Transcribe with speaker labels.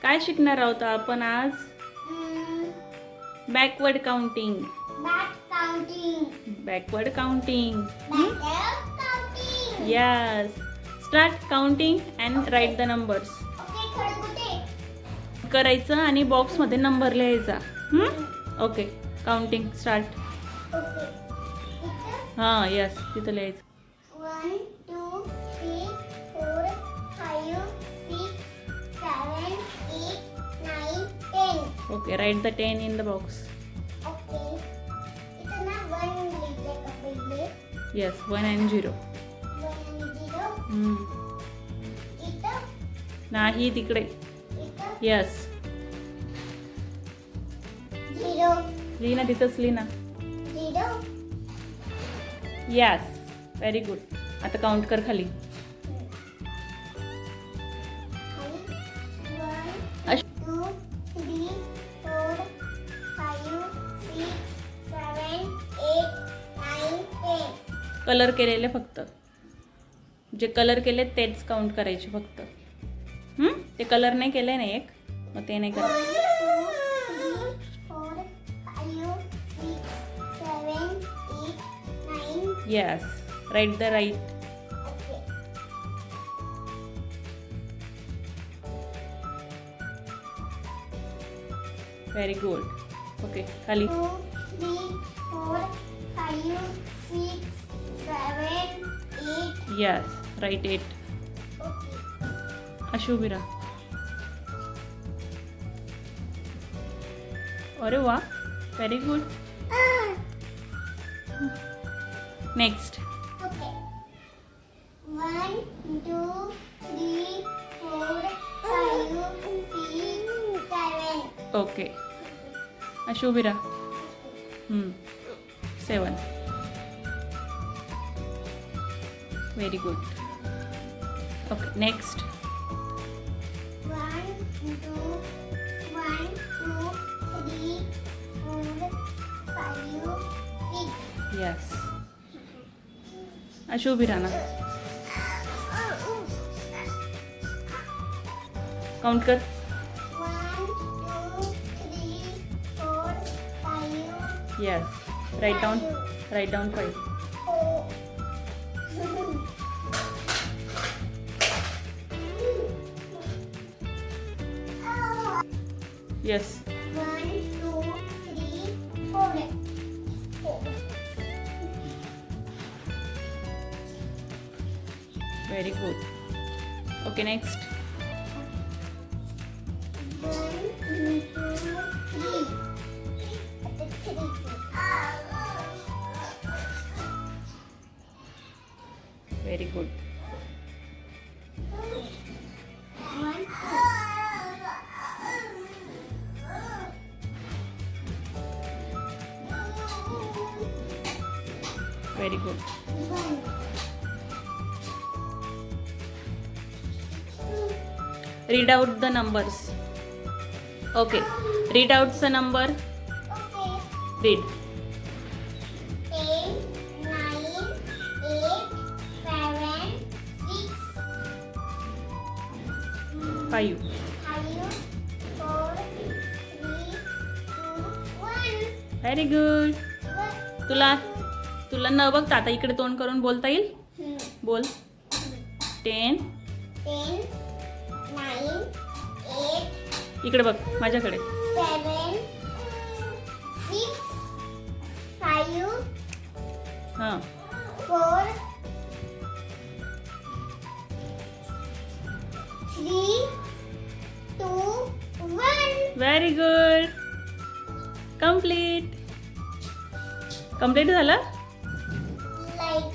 Speaker 1: काय शिकणार आहोत आपण आज? Backward counting. Backward counting. Yes. Start counting and write the numbers. करायचं आणि बॉक्समध्ये नंबर लिहायचा. ओके. Counting start. हां यस, तिथं लिहायचं.
Speaker 2: 1 2 3 4 5 6 7 8 9 10.
Speaker 1: Okay, write the 10 in the box.
Speaker 2: Okay, इथं ना 1 लिहिलंय का पहिले?
Speaker 1: Yes, 1 and 0.
Speaker 2: 1 आणि 0. इथं
Speaker 1: नाही, तिकडे.
Speaker 2: इथं
Speaker 1: यस,
Speaker 2: 0
Speaker 1: लिही ना, तिथंच लिही ना.
Speaker 2: 0.
Speaker 1: Yes, very good. आता काउंट कर खाली.
Speaker 2: आणि 1 2 3 4 5 6 7 8 9 10.
Speaker 1: कलर केलेले फक्त. जे कलर केले तेच काउंट करायचे फक्त. ते कलर नाही केले ना एक, मग ते नाही करायचं.
Speaker 2: 1 2 3 4 5 6 7 8 9.
Speaker 1: Yes, right the right.
Speaker 2: Okay.
Speaker 1: Very good. Okay, खाली.
Speaker 2: 2 3 4 5 6 7 8.
Speaker 1: Yes, right 8.
Speaker 2: Okay.
Speaker 1: अशुभिरा. अरे वा, very good. Next.
Speaker 2: Okay. 1 2 3 4 5 6 7.
Speaker 1: Okay. अशुभिरा. 7. Very good. Okay, next.
Speaker 2: 1 2 1 2 3 4 5 6.
Speaker 1: Yes. अशुभिरा ना. काउंट कर.
Speaker 2: 1 2 3 4 5
Speaker 1: yes, right down. Right down 5.
Speaker 2: 4.
Speaker 1: Yes.
Speaker 2: 1 2 3 4.
Speaker 1: Very good. Okay, next.
Speaker 2: 1 2 3. आता 3.
Speaker 1: Very good.
Speaker 2: 1
Speaker 1: very good.
Speaker 2: 1.
Speaker 1: Read out the numbers. Okay, read out the number.
Speaker 2: Okay.
Speaker 1: Read.
Speaker 2: 10 9 8 7 6
Speaker 1: 5.
Speaker 2: 5 4 3 2 1.
Speaker 1: Very good. तुला न बघता आता इकडे तोंड करून बोलता येईल. बोल. 10.
Speaker 2: 10 9 8
Speaker 1: इकडे बघ माझ्याकडे.
Speaker 2: 7 6 5
Speaker 1: हां.
Speaker 2: 4 3 2 1.
Speaker 1: Very good. कम्प्लीट झालं.
Speaker 2: Like